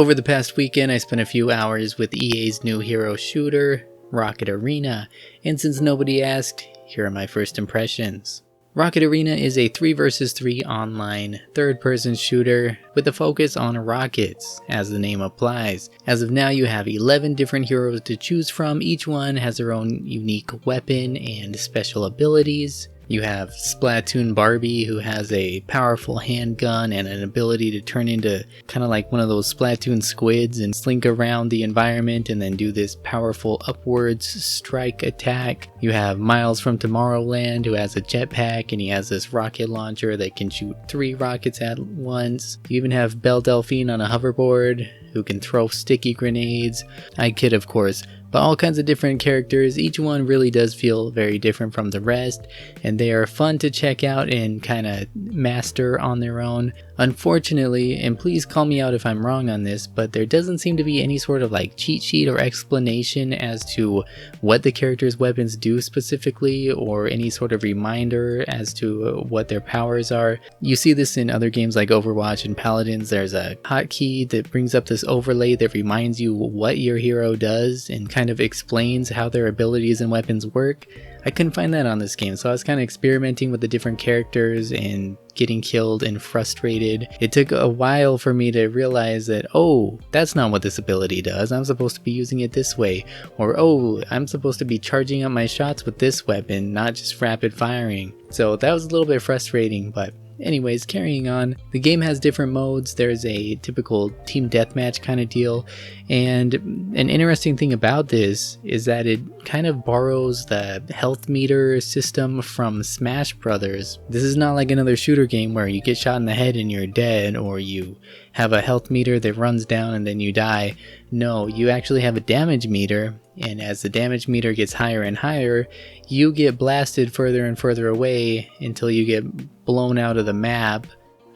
Over the past weekend, I spent a few hours with EA's new hero shooter, Rocket Arena, and since nobody asked, here are my first impressions. Rocket Arena is a 3 vs 3 online, third-person shooter with a focus on rockets, as the name applies. As of now, you have 11 different heroes to choose from. Each one has their own unique weapon and special abilities. You have Splatoon Barbie, who has a powerful handgun and an ability to turn into kind of like one of those Splatoon squids and slink around the environment and then do this powerful upwards strike attack. You have Miles from Tomorrowland, who has a jetpack and he has this rocket launcher that can shoot 3 rockets at once. You even have Belle Delphine on a hoverboard, who can throw sticky grenades. I kid, of course. But all kinds of different characters. Each one really does feel very different from the rest, and they are fun to check out and kind of master on their own. Unfortunately, and please call me out if I'm wrong on this, but there doesn't seem to be any sort of like cheat sheet or explanation as to what the characters' weapons do specifically, or any sort of reminder as to what their powers are. You see this in other games like Overwatch and Paladins. There's a hotkey that brings up this overlay that reminds you what your hero does and kind of explains how their abilities and weapons work. I couldn't find that on this game, so I was kind of experimenting with the different characters and getting killed and frustrated. It took a while for me to realize that, oh, that's not what this ability does. I'm supposed to be using it this way. Or, oh, I'm supposed to be charging up my shots with this weapon, not just rapid firing. So that was a little bit frustrating, but anyways, carrying on. The game has different modes. There's a typical team deathmatch kind of deal, and an interesting thing about this is that it kind of borrows the health meter system from Smash Brothers. This is not like another shooter game where you get shot in the head and you're dead, or you have a health meter that runs down and then you die. No, you actually have a damage meter, and as the damage meter gets higher and higher, you get blasted further and further away until you get blown out of the map,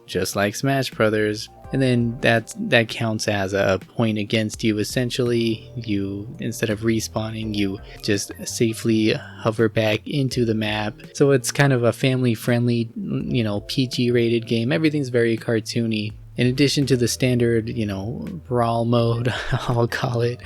just like Smash Brothers. And then that counts as a point against you. Essentially, you, instead of respawning, you just safely hover back into the map. So it's kind of a family-friendly, PG-rated game. Everything's very cartoony. In addition to the standard, brawl mode, I'll call it,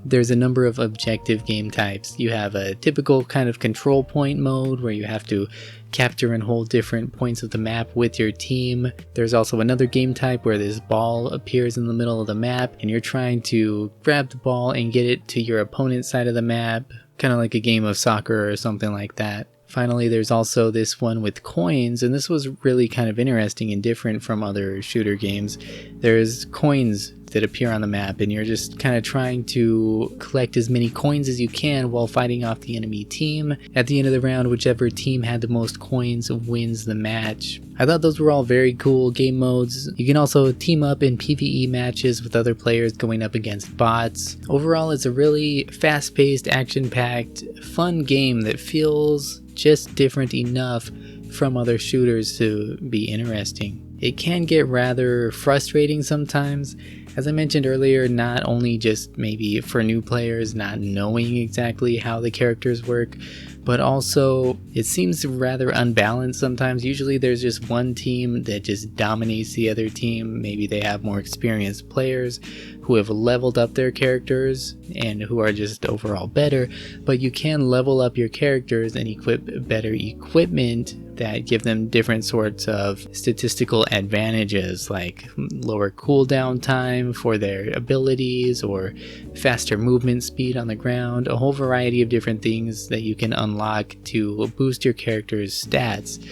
there's a number of objective game types. You have a typical kind of control point mode where you have to capture and hold different points of the map with your team. There's also another game type where this ball appears in the middle of the map and you're trying to grab the ball and get it to your opponent's side of the map, kind of like a game of soccer or something like that. Finally, there's also this one with coins, and this was really kind of interesting and different from other shooter games. There's coins that appear on the map, and you're just kind of trying to collect as many coins as you can while fighting off the enemy team. At the end of the round, whichever team had the most coins wins the match. I thought those were all very cool game modes. You can also team up in PvE matches with other players going up against bots. Overall, it's a really fast-paced, action-packed, fun game that feels just different enough from other shooters to be interesting. It can get rather frustrating sometimes. As I mentioned earlier, not only just maybe for new players not knowing exactly how the characters work, but also it seems rather unbalanced sometimes. Usually there's just one team that just dominates the other team. Maybe they have more experienced players who have leveled up their characters and who are just overall better, but you can level up your characters and equip better equipment that give them different sorts of statistical advantages, like lower cooldown time for their abilities or faster movement speed on the ground, a whole variety of different things that you can unlock to boost your character's stats.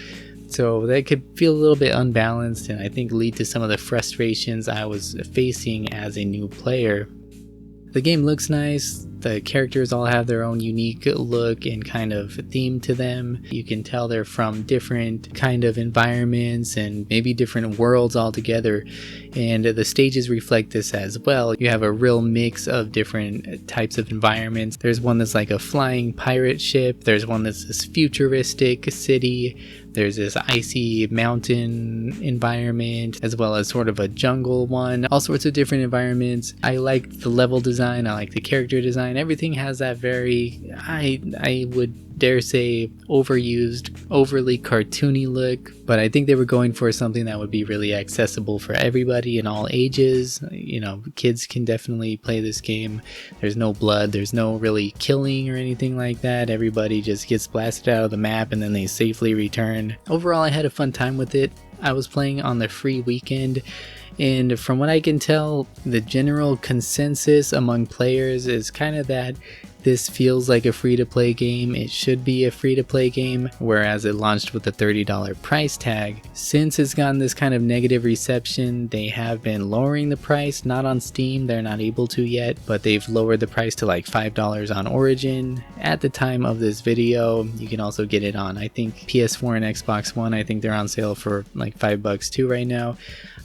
So that could feel a little bit unbalanced and I think lead to some of the frustrations I was facing as a new player. The game looks nice. The characters all have their own unique look and kind of theme to them. You can tell they're from different kind of environments and maybe different worlds altogether. And the stages reflect this as well. You have a real mix of different types of environments. There's one that's like a flying pirate ship. There's one that's this futuristic city. There's this icy mountain environment, as well as sort of a jungle one. All sorts of different environments. I like the level design. I like the character design. Everything has that very, I would dare say, overused, overly cartoony look, but I think they were going for something that would be really accessible for everybody in all ages. You know, kids can definitely play this game. There's no blood, there's no really killing or anything like that. Everybody just gets blasted out of the map and then they safely return. Overall, I had a fun time with it. I was playing on the free weekend, and from what I can tell, the general consensus among players is kind of that this feels like a free-to-play game. It should be a free-to-play game, whereas it launched with a $30 price tag. Since it's gotten this kind of negative reception, they have been lowering the price, not on Steam, they're not able to yet, but they've lowered the price to like $5 on Origin. At the time of this video, you can also get it on, I think, PS4 and Xbox One. I think they're on sale for like $5 too right now.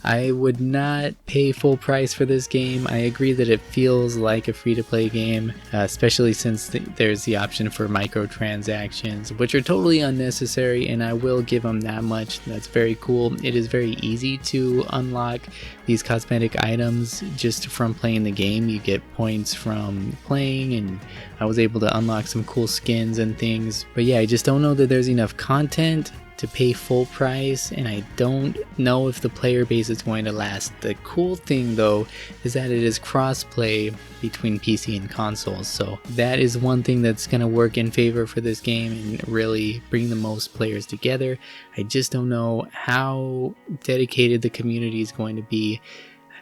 I would not pay full price for this game. I agree that it feels like a free-to-play game, especially since there's the option for microtransactions, which are totally unnecessary, and I will give them that much. That's very cool. It is very easy to unlock these cosmetic items just from playing the game. You get points from playing, and I was able to unlock some cool skins and things. But yeah, I just don't know that there's enough content to pay full price, and I don't know if the player base is going to last. The cool thing though is that it is cross-play between PC and consoles, so that is one thing that's going to work in favor for this game and really bring the most players together. I just don't know how dedicated the community is going to be.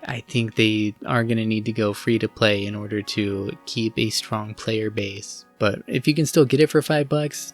I think they are going to need to go free to play in order to keep a strong player base. But if you can still get it for $5,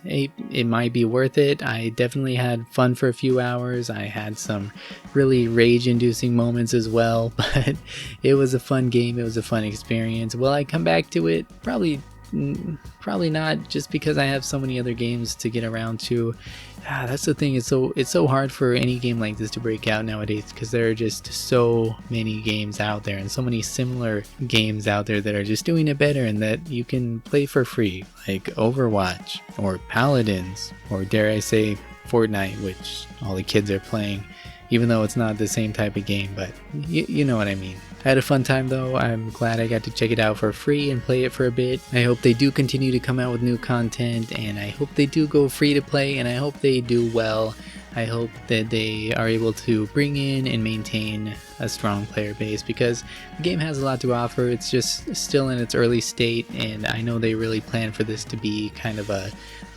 it might be worth it. I definitely had fun for a few hours. I had some really rage-inducing moments as well, but it was a fun game. It was a fun experience. Will I come back to it? Probably not, just because I have so many other games to get around to. That's the thing, it's so hard for any game like this to break out nowadays, because there are just so many games out there and so many similar games out there that are just doing it better and that you can play for free, like Overwatch or Paladins, or dare I say Fortnite, which all the kids are playing, even though it's not the same type of game, but you know what I mean. I had a fun time though. I'm glad I got to check it out for free and play it for a bit. I hope they do continue to come out with new content, and I hope they do go free to play, and I hope they do well. I hope that they are able to bring in and maintain a strong player base, because the game has a lot to offer. It's just still in its early state, and I know they really plan for this to be kind of a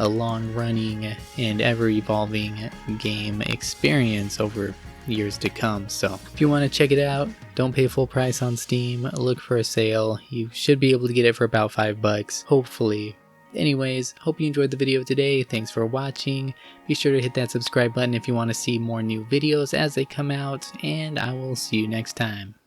long-running and ever-evolving game experience over years to come. So if you want to check it out, don't pay full price on Steam, look for a sale. You should be able to get it for about $5, hopefully. Anyways, hope you enjoyed the video today. Thanks for watching. Be sure to hit that subscribe button if you want to see more new videos as they come out, and I will see you next time.